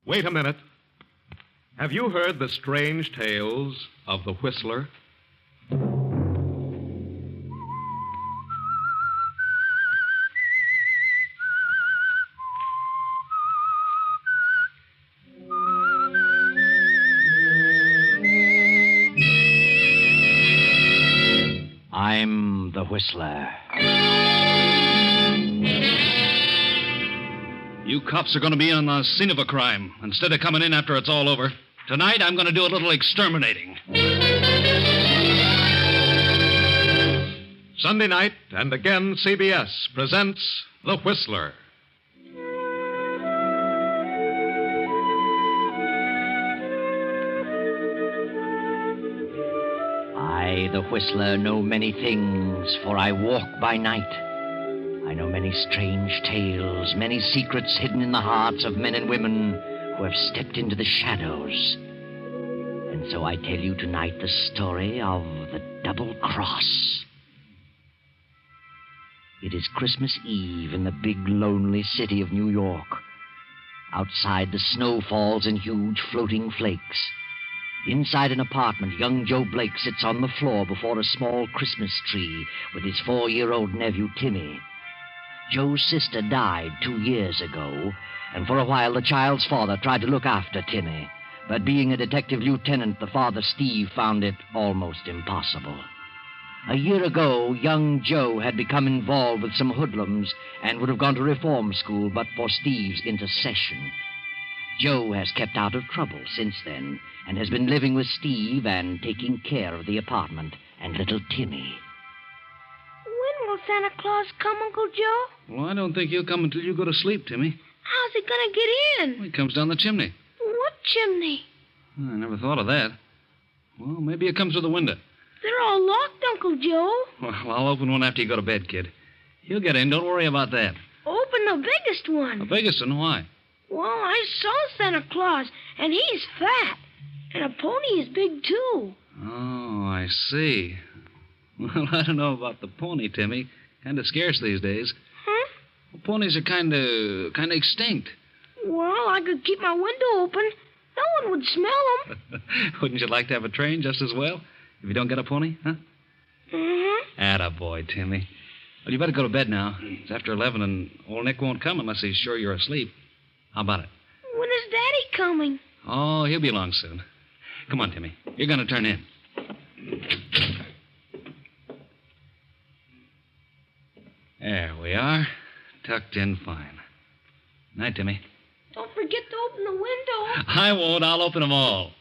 Wait a minute. Have you heard the strange tales of the Whistler? I'm the Whistler. You cops are going to be on the scene of a crime instead of coming in after it's all over. Tonight, I'm going to do a little exterminating. Sunday night, and again CBS presents The Whistler. I, the Whistler, know many things, for I walk by night. I know many strange tales, many secrets hidden in the hearts of men and women who have stepped into the shadows. And so I tell you tonight the story of the Double Cross. It is Christmas Eve in the big, lonely city of New York. Outside, the snow falls in huge floating flakes. Inside an apartment, young Joe Blake sits on the floor before a small Christmas tree with his 4-year-old nephew, Timmy. Joe's sister died 2 years ago, and for a while the child's father tried to look after Timmy. But being a detective lieutenant, the father, Steve, found it almost impossible. A year ago, young Joe had become involved with some hoodlums and would have gone to reform school but for Steve's intercession. Joe has kept out of trouble since then and has been living with Steve and taking care of the apartment and little Timmy. When will Santa Claus come, Uncle Joe? Well, I don't think he'll come until you go to sleep, Timmy. How's he going to get in? Well, he comes down the chimney. What chimney? I never thought of that. Well, maybe he comes through the window. They're all locked, Uncle Joe. Well, I'll open one after you go to bed, kid. He'll get in. Don't worry about that. Open the biggest one. The biggest one? Why? Well, I saw Santa Claus, and he's fat. And a pony is big, too. Oh, I see. Well, I don't know about the pony, Timmy. Kind of scarce these days. Huh? Well, ponies are kind of extinct. Well, I could keep my window open. No one would smell them. Wouldn't you like to have a train just as well? If you don't get a pony, huh? Mm-hmm. Attaboy, Timmy. Well, you better go to bed now. It's after 11, and old Nick won't come unless he's sure you're asleep. How about it? When is Daddy coming? Oh, he'll be along soon. Come on, Timmy. You're going to turn in. There we are. Tucked in fine. Night, Timmy. Don't forget to open the window. I won't. I'll open them all.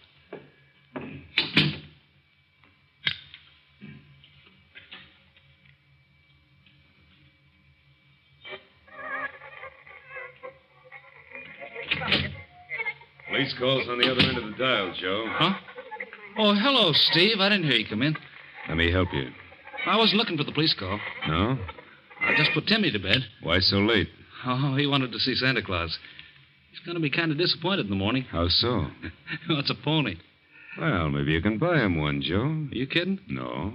Police call's on the other end of the dial, Joe. Huh? Oh, hello, Steve. I didn't hear you come in. Let me help you. I wasn't looking for the police call. No? I just put Timmy to bed. Why so late? Oh, he wanted to see Santa Claus. He's going to be kind of disappointed in the morning. How so? Well, it's a pony. Well, maybe you can buy him one, Joe. Are you kidding? No.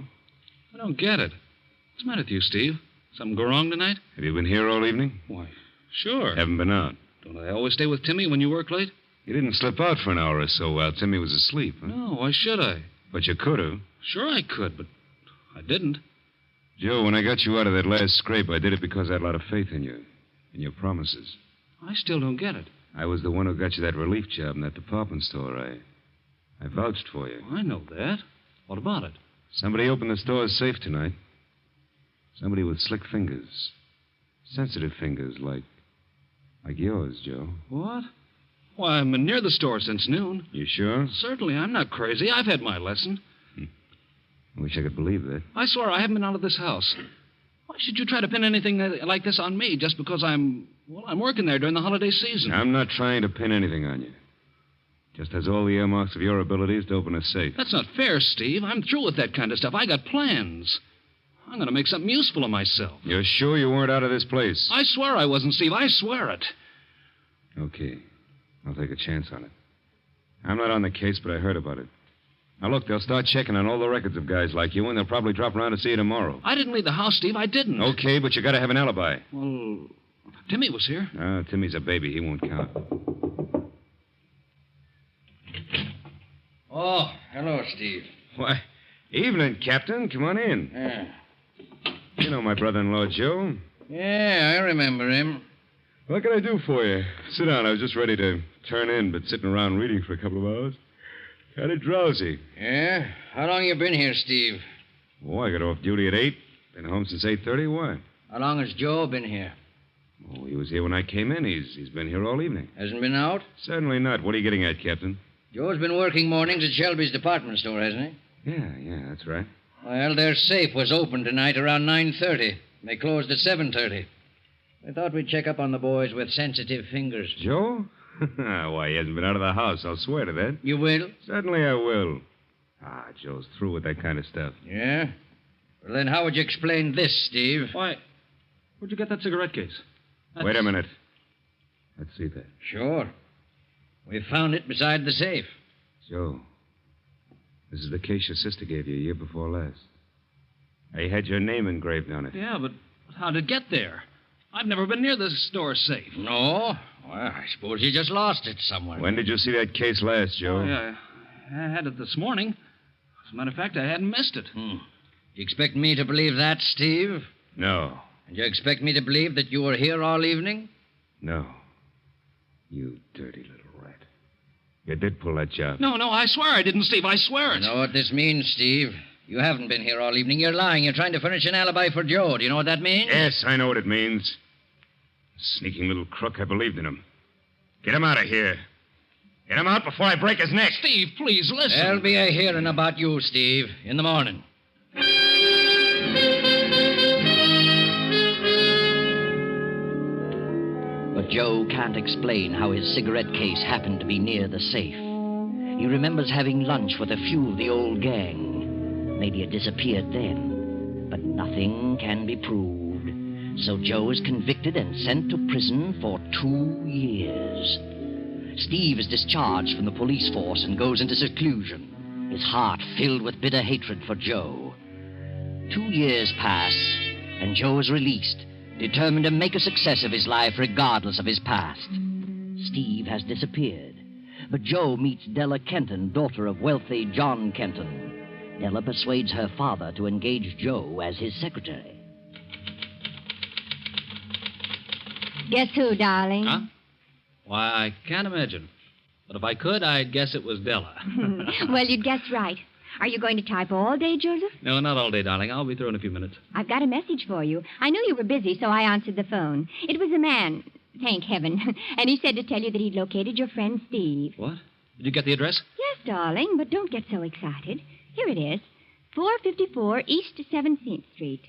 I don't get it. What's the matter with you, Steve? Something go wrong tonight? Have you been here all evening? Why, sure. Haven't been out. Don't I always stay with Timmy when you work late? You didn't slip out for an hour or so while Timmy was asleep, huh? No, why should I? But you could have. Sure I could, but I didn't. Joe, when I got you out of that last scrape, I did it because I had a lot of faith in you. In your promises. I still don't get it. I was the one who got you that relief job in that department store. I vouched for you. I know that. What about it? Somebody opened the store's safe tonight. Somebody with slick fingers. Sensitive fingers like yours, Joe. What? Why, I've been near the store since noon. You sure? Certainly, I'm not crazy. I've had my lesson. I wish I could believe that. I swear I haven't been out of this house. Why should you try to pin anything like this on me just because I'm working there during the holiday season? I'm not trying to pin anything on you. Just has all the earmarks of your abilities to open a safe. That's not fair, Steve. I'm through with that kind of stuff. I got plans. I'm going to make something useful of myself. You're sure you weren't out of this place? I swear I wasn't, Steve. I swear it. Okay. I'll take a chance on it. I'm not on the case, but I heard about it. Now, look, they'll start checking on all the records of guys like you, and they'll probably drop around to see you tomorrow. I didn't leave the house, Steve. I didn't. Okay, but you got to have an alibi. Well, Timmy was here. Timmy's a baby. He won't count. Oh, hello, Steve. Why, evening, Captain. Come on in. Yeah. You know my brother-in-law, Joe. Yeah, I remember him. What can I do for you? Sit down. I was just ready to turn in, but sitting around reading for a couple of hours. Kind of drowsy. Yeah? How long you been here, Steve? Oh, I got off duty at 8. Been home since 8:30. Why? How long has Joe been here? Oh, he was here when I came in. He's been here all evening. Hasn't been out? Certainly not. What are you getting at, Captain? Joe's been working mornings at Shelby's department store, hasn't he? Yeah, that's right. Well, their safe was open tonight around 9:30. They closed at 7:30. I thought we'd check up on the boys with sensitive fingers. Joe? Why, he hasn't been out of the house. I'll swear to that. You will? Certainly I will. Joe's through with that kind of stuff. Yeah? Well, then how would you explain this, Steve? Why, where'd you get that cigarette case? Wait a minute. Let's see that. Sure. We found it beside the safe. Joe, this is the case your sister gave you a year before last. I had your name engraved on it. Yeah, but how'd it get there? I've never been near this store safe. No? Well, I suppose you just lost it somewhere. When did you see that case last, Joe? Oh, yeah. I had it this morning. As a matter of fact, I hadn't missed it. You expect me to believe that, Steve? No. And you expect me to believe that you were here all evening? No. You dirty little rat. You did pull that job. No, I swear I didn't, Steve. I swear it. You know what this means, Steve? You haven't been here all evening. You're lying. You're trying to furnish an alibi for Joe. Do you know what that means? Yes, I know what it means. Sneaking little crook. I believed in him. Get him out of here. Get him out before I break his neck. Steve, please, listen. There'll be a hearing about you, Steve, in the morning. But Joe can't explain how his cigarette case happened to be near the safe. He remembers having lunch with a few of the old gang. Maybe it disappeared then. But nothing can be proved. So Joe is convicted and sent to prison for 2 years. Steve is discharged from the police force and goes into seclusion, his heart filled with bitter hatred for Joe. 2 years pass, and Joe is released, determined to make a success of his life regardless of his past. Steve has disappeared, but Joe meets Della Kenton, daughter of wealthy John Kenton. Della persuades her father to engage Joe as his secretary. Guess who, darling? Huh? Why, I can't imagine. But if I could, I'd guess it was Della. Well, you'd guess right. Are you going to type all day, Joseph? No, not all day, darling. I'll be through in a few minutes. I've got a message for you. I knew you were busy, so I answered the phone. It was a man, thank heaven, and he said to tell you that he'd located your friend Steve. What? Did you get the address? Yes, darling, but don't get so excited. Here it is, 454 East 17th Street.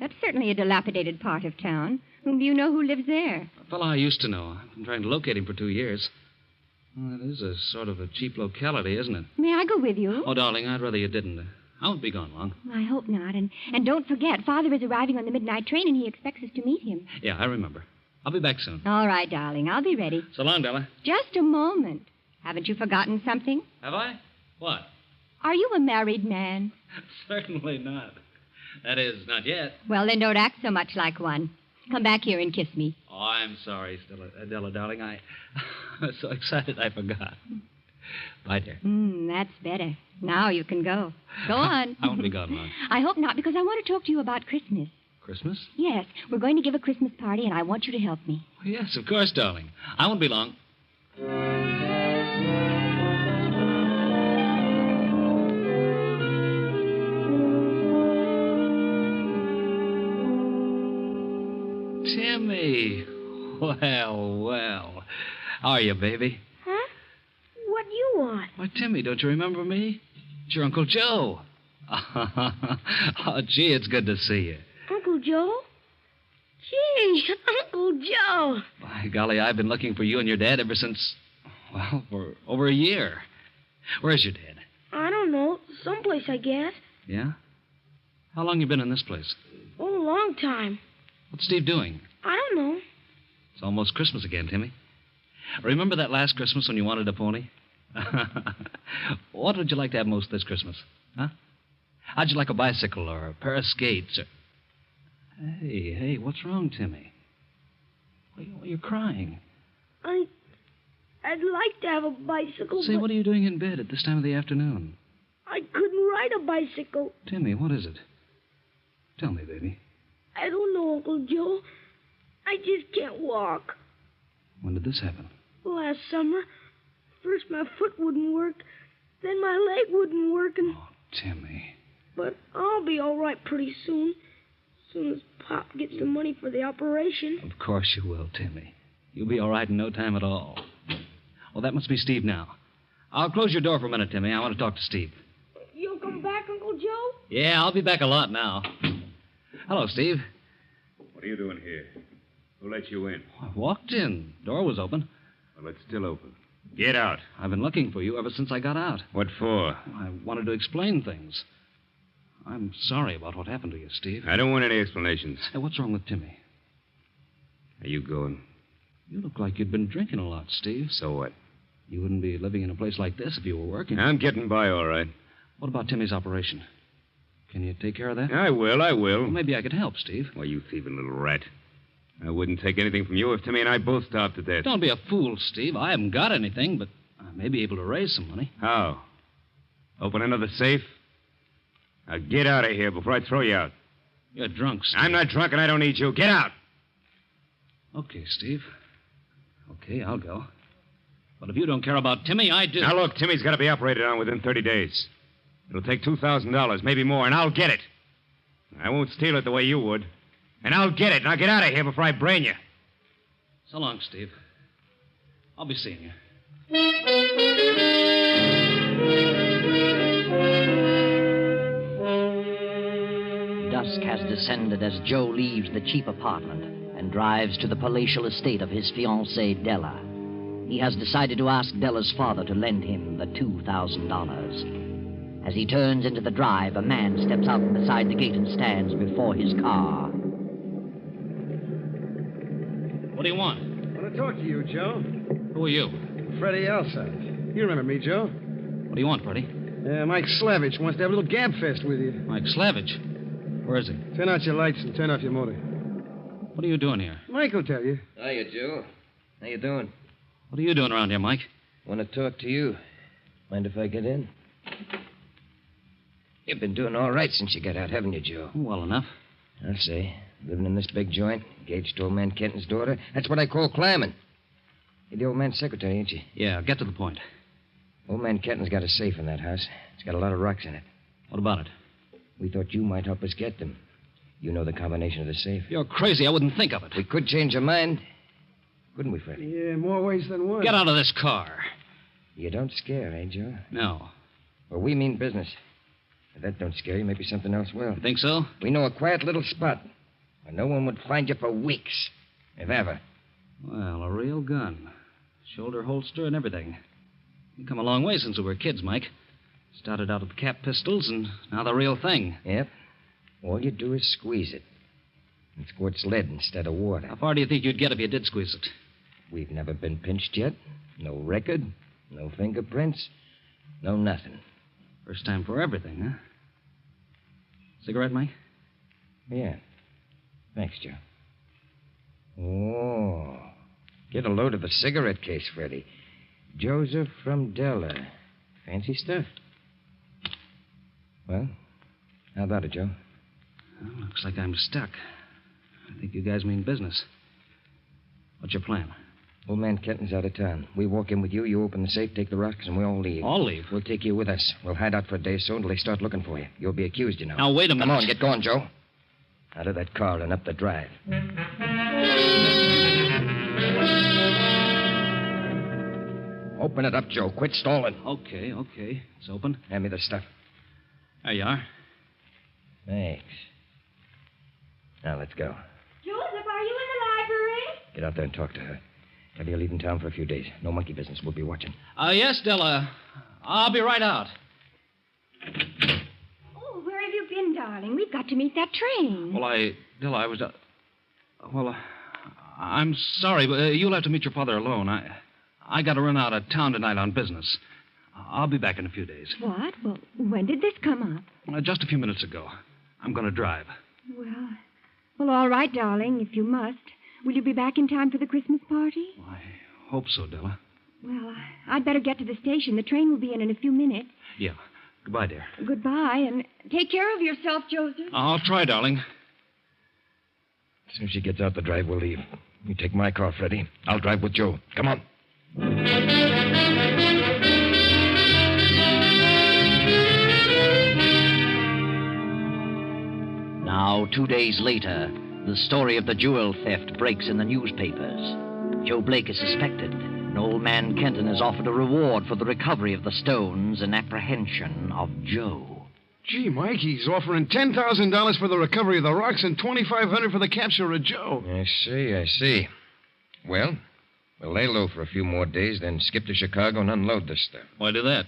That's certainly a dilapidated part of town. Whom do you know who lives there? A fellow I used to know. I've been trying to locate him for 2 years. Well, it is a sort of a cheap locality, isn't it? May I go with you? Oh, darling, I'd rather you didn't. I won't be gone long. I hope not. And don't forget, Father is arriving on the midnight train, and he expects us to meet him. Yeah, I remember. I'll be back soon. All right, darling. I'll be ready. So long, Della. Just a moment. Haven't you forgotten something? Have I? What? Are you a married man? Certainly not. That is, not yet. Well, then don't act so much like one. Come back here and kiss me. Oh, I'm sorry, Della, darling. I was so excited I forgot. Bye, dear. That's better. Now you can go. Go on. I won't be gone long. I hope not, because I want to talk to you about Christmas. Christmas? Yes, we're going to give a Christmas party, and I want you to help me. Oh, yes, of course, darling. I won't be long. Timmy. Well. How are you, baby? Huh? What do you want? Why, Timmy, don't you remember me? It's your Uncle Joe. Oh, gee, it's good to see you. Uncle Joe? Gee, Uncle Joe. By golly, I've been looking for you and your dad ever since, well, for over a year. Where's your dad? I don't know. Someplace, I guess. Yeah? How long you been in this place? Oh, a long time. What's Steve doing? I don't know. It's almost Christmas again, Timmy. Remember that last Christmas when you wanted a pony? What would you like to have most this Christmas? Huh? How'd you like a bicycle or a pair of skates? Or... Hey, what's wrong, Timmy? Why, you're crying. I I'd like to have a bicycle, Say, but what are you doing in bed at this time of the afternoon? I couldn't ride a bicycle. Timmy, what is it? Tell me, baby. I don't know, Uncle Joe. I just can't walk. When did this happen? Last summer, first my foot wouldn't work, then my leg wouldn't work, and... Oh, Timmy. But I'll be all right pretty soon. As soon as Pop gets the money for the operation. Of course you will, Timmy. You'll be all right in no time at all. Well, that must be Steve now. I'll close your door for a minute, Timmy. I want to talk to Steve. You'll come back, Uncle Joe? Yeah, I'll be back a lot now. Hello, Steve. What are you doing here? Who let you in? I walked in. Door was open. Well, it's still open. Get out. I've been looking for you ever since I got out. What for? I wanted to explain things. I'm sorry about what happened to you, Steve. I don't want any explanations. Hey, what's wrong with Timmy? Are you going? You look like you'd been drinking a lot, Steve. So what? You wouldn't be living in a place like this if you were working. I'm getting by all right. What about Timmy's operation? Can you take care of that? I will. Well, maybe I could help, Steve. Why, you thieving little rat. I wouldn't take anything from you if Timmy and I both starved to death. Don't be a fool, Steve. I haven't got anything, but I may be able to raise some money. How? Open another safe? Now get out of here before I throw you out. You're drunk, Steve. I'm not drunk and I don't need you. Get out! Okay, Steve. Okay, I'll go. But if you don't care about Timmy, I do. Now look, Timmy's got to be operated on within 30 days. It'll take $2,000, maybe more, and I'll get it. I won't steal it the way you would. And I'll get it. Now get out of here before I brain you. So long, Steve. I'll be seeing you. Dusk has descended as Joe leaves the cheap apartment and drives to the palatial estate of his fiancée, Della. He has decided to ask Della's father to lend him the $2,000. As he turns into the drive, a man steps out from beside the gate and stands before his car. What do you want? I want to talk to you, Joe. Who are you? Freddie Elside. You remember me, Joe? What do you want, Freddie? Mike Slavich wants to have a little gab fest with you. Mike Slavich. Where is he? Turn out your lights and turn off your motor. What are you doing here? Mike will tell you. Hiya, Joe. How you doing? What are you doing around here, Mike? Want to talk to you. Mind if I get in? You've been doing all right since you got out, haven't you, Joe? Well enough. I'll say. Living in this big joint, engaged to old man Kenton's daughter. That's what I call climbing. You're the old man's secretary, ain't you? Yeah, get to the point. Old man Kenton's got a safe in that house. It's got a lot of rocks in it. What about it? We thought you might help us get them. You know the combination of the safe. You're crazy. I wouldn't think of it. We could change your mind. Couldn't we, Freddie? Yeah, more ways than one. Get out of this car. You don't scare, eh, Joe? No. Well, we mean business. If that don't scare you, maybe something else will. You think so? We know a quiet little spot where no one would find you for weeks, if ever. Well, a real gun. Shoulder holster and everything. We've come a long way since we were kids, Mike. Started out with cap pistols, and now the real thing. Yep. All you do is squeeze it. It squirts lead instead of water. How far do you think you'd get if you did squeeze it? We've never been pinched yet. No record, no fingerprints, no nothing. First time for everything, huh? Cigarette, Mike? Yeah. Thanks, Joe. Oh. Get a load of the cigarette case, Freddie. Joseph from Della. Fancy stuff. Well, how about it, Joe? Well, looks like I'm stuck. I think you guys mean business. What's your plan? Old man Kenton's out of town. We walk in with you, you open the safe, take the rocks, and we all leave. All leave? We'll take you with us. We'll hide out for a day or so until they start looking for you. You'll be accused, you know. Now, wait a minute. Come on, get going, Joe. Out of that car and up the drive. Open it up, Joe. Quit stalling. Okay. It's open. Hand me the stuff. There you are. Thanks. Now, let's go. Joseph, are you in the library? Get out there and talk to her. Tell her you're leaving town for a few days. No monkey business. We'll be watching. Yes, Della. I'll be right out. Oh, where have you been, darling? We've got to meet that train. Well, Della, I was... I'm sorry, but you'll have to meet your father alone. I got to run out of town tonight on business. I'll be back in a few days. What? Well, when did this come up? Just a few minutes ago. I'm going to drive. Well, all right, darling, if you must. Will you be back in time for the Christmas party? I hope so, Della. Well, I'd better get to the station. The train will be in a few minutes. Yeah. Goodbye, dear. Goodbye, and take care of yourself, Joseph. I'll try, darling. As soon as she gets out the drive, we'll leave. You take my car, Freddie. I'll drive with Joe. Come on. Now, 2 days later, the story of the jewel theft breaks in the newspapers. Joe Blake is suspected, and old man Kenton has offered a reward for the recovery of the stones and apprehension of Joe. Gee, Mike, he's offering $10,000 for the recovery of the rocks and $2,500 for the capture of Joe. I see. Well, we'll lay low for a few more days, then skip to Chicago and unload this stuff. Why do that?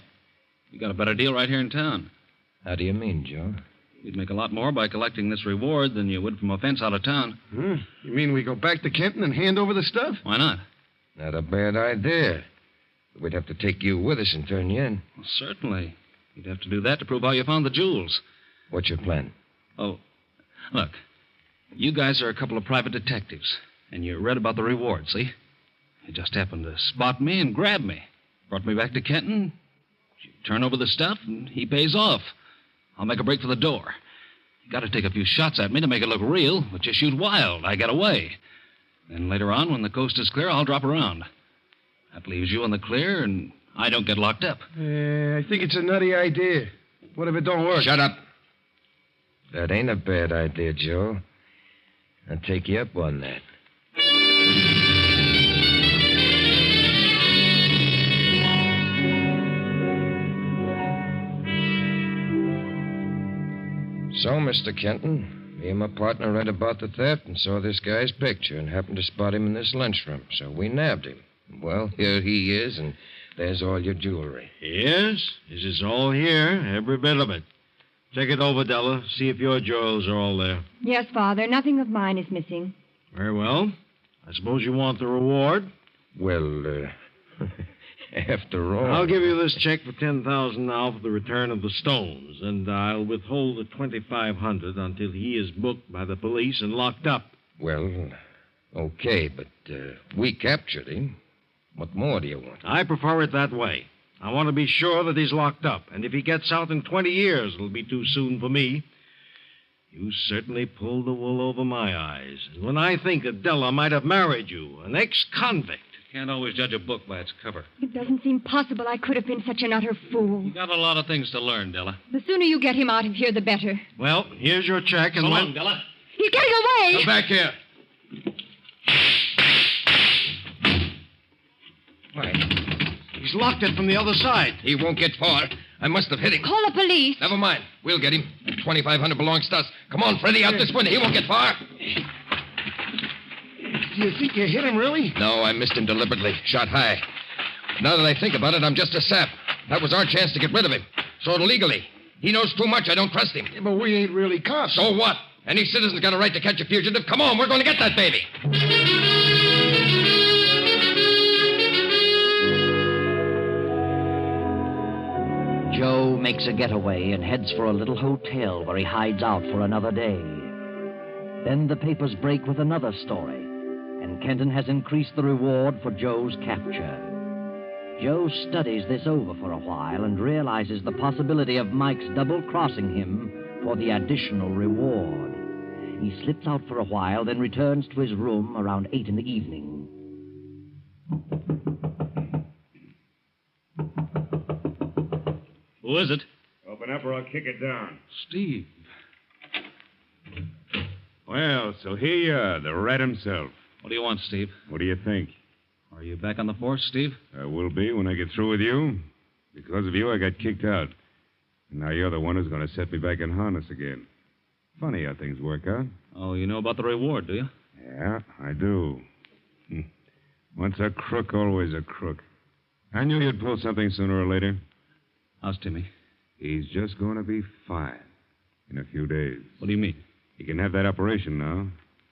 You got a better deal right here in town. How do you mean, Joe? You'd make a lot more by collecting this reward than you would from a fence out of town. You mean we go back to Kenton and hand over the stuff? Why not? Not a bad idea. But we'd have to take you with us and turn you in. Well, certainly. You'd have to do that to prove how you found the jewels. What's your plan? Oh, look. You guys are a couple of private detectives, and you read about the reward, see? You just happened to spot me and grab me. Brought me back to Kenton. You turn over the stuff, and he pays off. I'll make a break for the door. You got to take a few shots at me to make it look real, but you shoot wild. I get away. Then later on, when the coast is clear, I'll drop around. That leaves you in the clear, and I don't get locked up. I think it's a nutty idea. What if it don't work? Shut up. That ain't a bad idea, Joe. I'll take you up on that. So, Mr. Kenton, me and my partner read about the theft and saw this guy's picture and happened to spot him in this lunchroom, so we nabbed him. Well, here he is, and there's all your jewelry. Yes, this is all here, every bit of it. Check it over, Della. See if your jewels are all there. Yes, Father. Nothing of mine is missing. Very well. I suppose you want the reward? Well, after all... I'll give you this check for $10,000 now for the return of the stones, and I'll withhold the $2,500 until he is booked by the police and locked up. Well, okay, but we captured him. What more do you want? I prefer it that way. I want to be sure that he's locked up, and if he gets out in 20 years, it'll be too soon for me. You certainly pulled the wool over my eyes. And when I think that Della might have married you, an ex-convict... You can't always judge a book by its cover. It doesn't seem possible I could have been such an utter fool. You got a lot of things to learn, Della. The sooner you get him out of here, the better. Well, here's your check, and So when... long, Della. He's getting away! Come back here. Why, He's locked it from the other side. he won't get far. I must have hit him. Call the police. Never mind. We'll get him. That $2,500 belongs to us. Come on, Freddie, out this window. He won't get far. Do you think you hit him, really? No, I missed him deliberately. Shot high. Now that I think about it, I'm just a sap. That was our chance to get rid of him. So illegally. He knows too much. I don't trust him. Yeah, but we ain't really cops. So what? Any citizen's got a right to catch a fugitive. Come on, we're going to get that baby. Joe makes a getaway and heads for a little hotel where he hides out for another day. Then the papers break with another story, and Kenton has increased the reward for Joe's capture. Joe studies this over for a while and realizes the possibility of Mike's double-crossing him for the additional reward. He slips out for a while, then returns to his room around 8 in the evening. Who is it? Open up or I'll kick it down. Steve. Well, so here you are, the rat himself. What do you want, Steve? What do you think? Are you back on the force, Steve? I will be when I get through with you. Because of you, I got kicked out. And now you're the one who's going to set me back in harness again. Funny how things work out. Oh, you know about the reward, do you? Yeah, I do. Once a crook, always a crook. I knew you'd pull something sooner or later. How's Timmy? He's just going to be fine in a few days. What do you mean? He can have that operation now.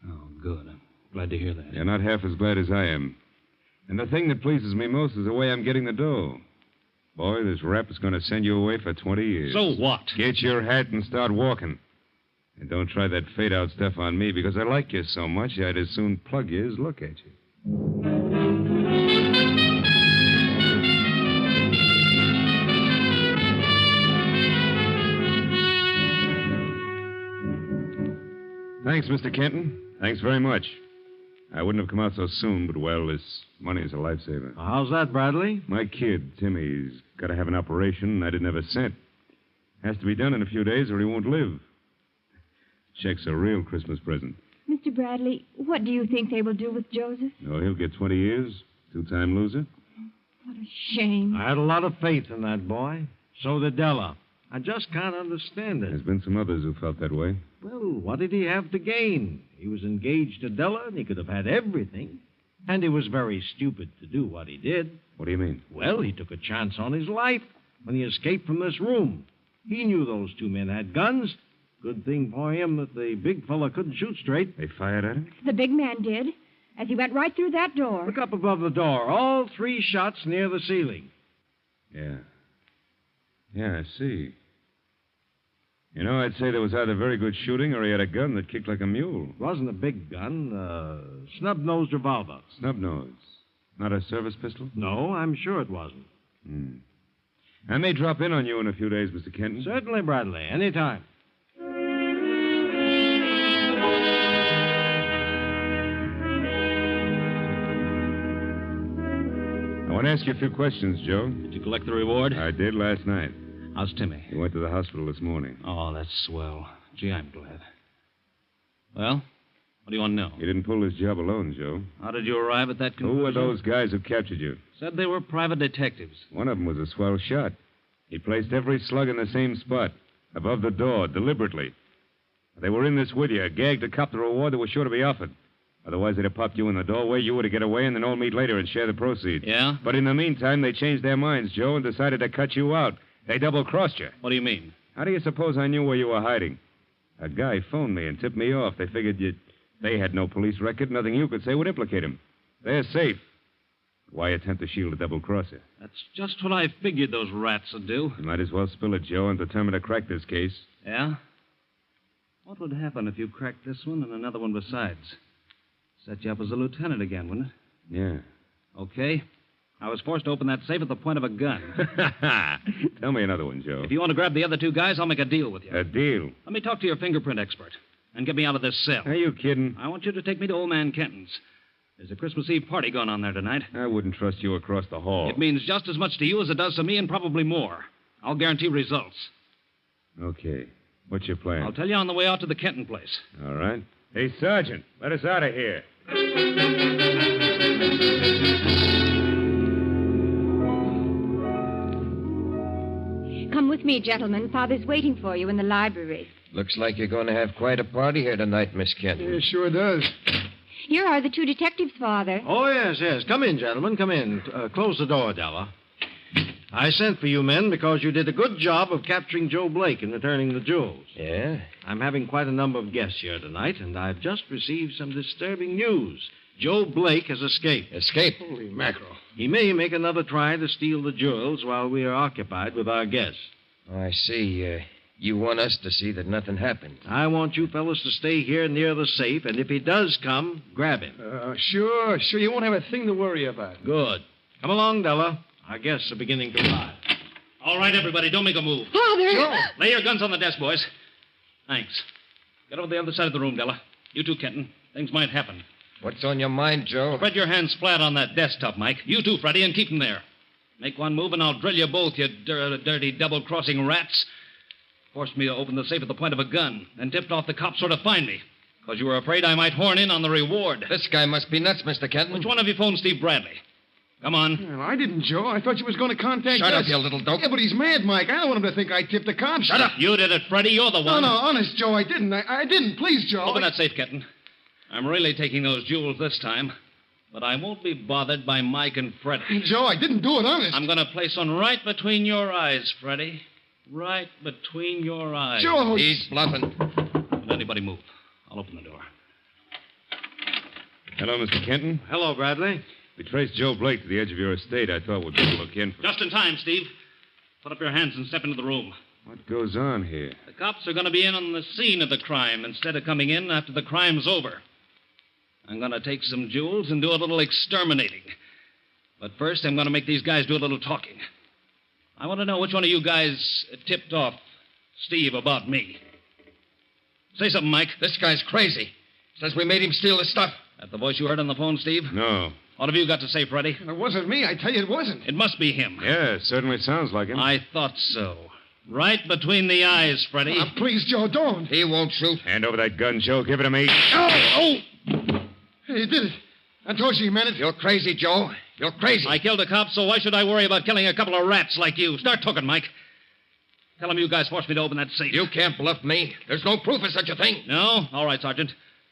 Oh, good. I'm glad to hear that. You're not half as glad as I am. And the thing that pleases me most is the way I'm getting the dough. Boy, this rap is going to send you away for 20 years. So what? Get your hat and start walking. And don't try that fade-out stuff on me, because I like you so much, I'd as soon plug you as look at you. Thanks, Mr. Kenton. Thanks very much. I wouldn't have come out so soon, but, well, this money's a lifesaver. How's that, Bradley? My kid, Timmy's got to have an operation, and I didn't have a cent. Has to be done in a few days, or he won't live. Check's a real Christmas present. Mr. Bradley, what do you think they will do with Joseph? Oh, he'll get 20 years. Two-time loser. What a shame. I had a lot of faith in that boy. So did Della. I just can't understand it. There's been some others who felt that way. Well, what did he have to gain? He was engaged to Della, and he could have had everything. And he was very stupid to do what he did. What do you mean? Well, he took a chance on his life when he escaped from this room. He knew those two men had guns. Good thing for him that the big fella couldn't shoot straight. They fired at him? The big man did, as he went right through that door. Look up above the door. All 3 shots near the ceiling. Yeah. Yeah, I see. You know, I'd say there was either very good shooting or he had a gun that kicked like a mule. It wasn't a big gun. Snub-nosed revolver. Snub-nose. Not a service pistol? No, I'm sure it wasn't. I may drop in on you in a few days, Mr. Kenton. Certainly, Bradley. Anytime. I want to ask you a few questions, Joe. Did you collect the reward? I did last night. How's Timmy? He went to the hospital this morning. Oh, that's swell. Gee, I'm glad. Well, what do you want to know? He didn't pull his job alone, Joe. How did you arrive at that conclusion? Who were those guys who captured you? Said they were private detectives. One of them was a swell shot. He placed every slug in the same spot, above the door, deliberately. They were in this with you, gagged to cop the reward that was sure to be offered. Otherwise, they'd have popped you in the doorway, you were to get away, and then all meet later and share the proceeds. Yeah? But in the meantime, they changed their minds, Joe, and decided to cut you out. They double-crossed you. What do you mean? How do you suppose I knew where you were hiding? A guy phoned me and tipped me off. They figured they had no police record. Nothing you could say would implicate him. They're safe. Why attempt to shield a double-crosser? That's just what I figured those rats would do. You might as well spill it, Joe, and determine to crack this case. Yeah? What would happen if you cracked this one and another one besides? Set you up as a lieutenant again, wouldn't it? Yeah. Okay. I was forced to open that safe at the point of a gun. Tell me another one, Joe. If you want to grab the other 2 guys, I'll make a deal with you. A deal? Let me talk to your fingerprint expert and get me out of this cell. Are you kidding? I want you to take me to old man Kenton's. There's a Christmas Eve party going on there tonight. I wouldn't trust you across the hall. It means just as much to you as it does to me, and probably more. I'll guarantee results. Okay. What's your plan? I'll tell you on the way out to the Kenton place. All right. Hey, Sergeant, let us out of here. Come with me, gentlemen. Father's waiting for you in the library. Looks like you're going to have quite a party here tonight, Miss Kenton. Yeah, sure does. Here are the 2 detectives, Father. Oh, yes. Come in, gentlemen. Come in. Close the door, Della. I sent for you men because you did a good job of capturing Joe Blake and returning the jewels. Yeah? I'm having quite a number of guests here tonight, and I've just received some disturbing news. Joe Blake has escaped. Escape? Holy mackerel. He may make another try to steal the jewels while we are occupied with our guests. Oh, I see. You want us to see that nothing happened. I want you fellas to stay here near the safe, and if he does come, grab him. Sure. You won't have a thing to worry about. Good. Come along, Della. Our guests are beginning to arrive. All right, everybody, don't make a move. Father! Lay your guns on the desk, boys. Thanks. Get over the other side of the room, Della. You too, Kenton. Things might happen. What's on your mind, Joe? Spread your hands flat on that desktop, Mike. You too, Freddie, and keep them there. Make one move, and I'll drill you both, you dirty double-crossing rats. Forced me to open the safe at the point of a gun, and tipped off the cops so to find me. Because you were afraid I might horn in on the reward. This guy must be nuts, Mr. Kenton. Which one of you phoned Steve Bradley? Come on. Well, I didn't, Joe. I thought you was going to contact Shut us. up, you little dope. Yeah, but he's mad, Mike. I don't want him to think I tipped the cops. Shut up. You did it, Freddie. You're the one. No, honest, Joe, I didn't. I didn't. Please, Joe. Open that safe, Kenton. I'm really taking those jewels this time. But I won't be bothered by Mike and Freddie. Joe, I didn't do it, honest. I'm going to place one right between your eyes, Freddie. Right between your eyes. Joe. He's bluffing. Don't anybody move. I'll open the door. Hello, Mr. Kenton. Hello, Bradley. We traced Joe Blake to the edge of your estate. I thought we'd better look in for... Just in time, Steve. Put up your hands and step into the room. What goes on here? The cops are going to be in on the scene of the crime instead of coming in after the crime's over. I'm going to take some jewels and do a little exterminating. But first, I'm going to make these guys do a little talking. I want to know which one of you guys tipped off Steve about me. Say something, Mike. This guy's crazy. Says we made him steal the stuff. That the voice you heard on the phone, Steve? No. What have you got to say, Freddie? It wasn't me. I tell you, it wasn't. It must be him. Yeah, it certainly sounds like him. I thought so. Right between the eyes, Freddie. Please, Joe, don't. He won't shoot. Hand over that gun, Joe. Give it to me. Oh! He did it. I told you he meant it. You're crazy, Joe. You're crazy. I killed a cop, so why should I worry about killing a couple of rats like you? Start talking, Mike. Tell him you guys forced me to open that safe. You can't bluff me. There's no proof of such a thing. No? All right, Sergeant.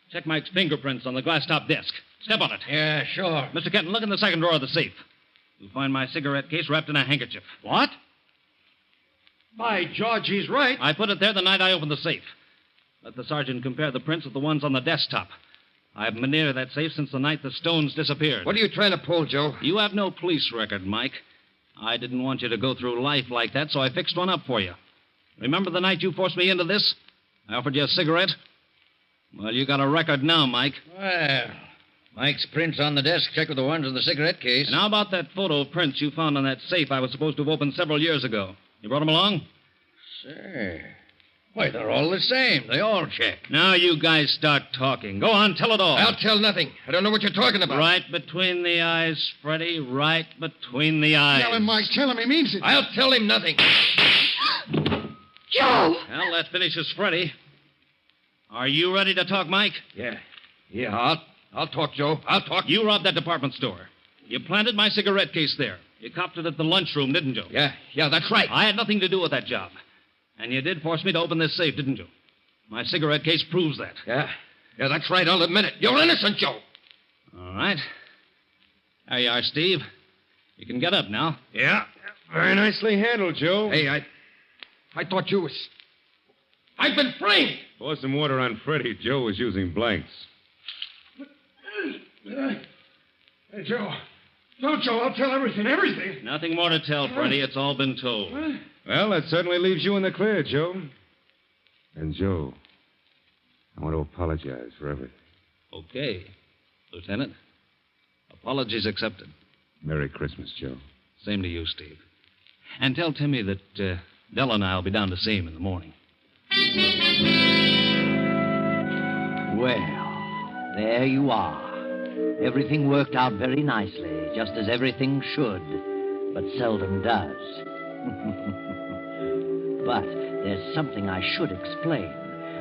Check Mike's fingerprints on the glass-top desk. Step on it. Yeah, sure. Mr. Kenton, look in the second drawer of the safe. You'll find my cigarette case wrapped in a handkerchief. What? By George, he's right. I put it there the night I opened the safe. Let the sergeant compare the prints with the ones on the desktop. I haven't been near that safe since the night the stones disappeared. What are you trying to pull, Joe? You have no police record, Mike. I didn't want you to go through life like that, so I fixed one up for you. Remember the night you forced me into this? I offered you a cigarette? Well, you got a record now, Mike. Well, Mike's prints on the desk check with the ones in the cigarette case. And how about that photo of prints you found on that safe I was supposed to have opened several years ago? You brought them along? Say, why, they're all the same. They all check. Now you guys start talking. Go on, tell it all. I'll tell nothing. I don't know what you're talking about. Right between the eyes, Freddie. Right between the eyes. Tell him, Mike. Tell him he means it. I'll tell him nothing. Joe! Well, that finishes Freddie. Are you ready to talk, Mike? Yeah, I'll talk, Joe. I'll talk. You robbed that department store. You planted my cigarette case there. You copped it at the lunchroom, didn't you? Yeah, that's right. I had nothing to do with that job. And you did force me to open this safe, didn't you? My cigarette case proves that. Yeah, that's right. I'll admit it. You're innocent, Joe. All right. There you are, Steve. You can get up now. Yeah. Very nicely handled, Joe. Hey, I thought you was... I've been framed. Pour some water on Freddie. Joe was using blanks. Hey, Joe. No, Joe, I'll tell everything. Nothing more to tell, Freddie. It's all been told. Well, that certainly leaves you in the clear, Joe. And, Joe, I want to apologize for everything. Okay, Lieutenant. Apologies accepted. Merry Christmas, Joe. Same to you, Steve. And tell Timmy that Della and I will be down to see him in the morning. Well, there you are. Everything worked out very nicely, just as everything should, but seldom does. But there's something I should explain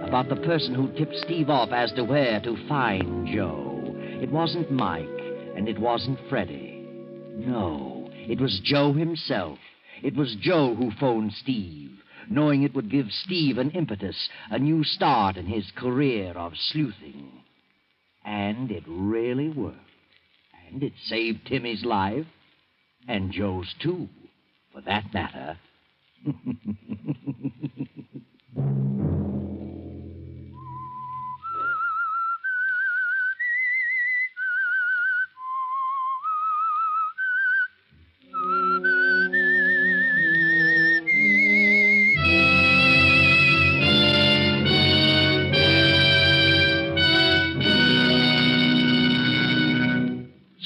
about the person who tipped Steve off as to where to find Joe. It wasn't Mike, and it wasn't Freddie. No, it was Joe himself. It was Joe who phoned Steve, knowing it would give Steve an impetus, a new start in his career of sleuthing. And it really worked. And it saved Timmy's life, and Joe's too, for that matter.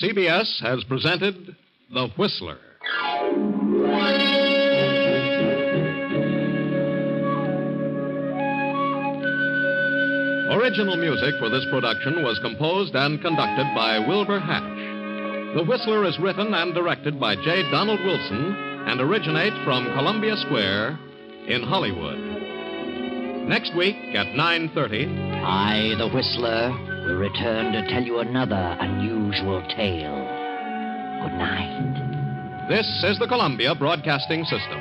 CBS has presented The Whistler. Original music for this production was composed and conducted by Wilbur Hatch. The Whistler is written and directed by J. Donald Wilson and originates from Columbia Square in Hollywood. Next week at 9:30... I, the Whistler, will return to tell you another unusual tale. Good night. This is the Columbia Broadcasting System.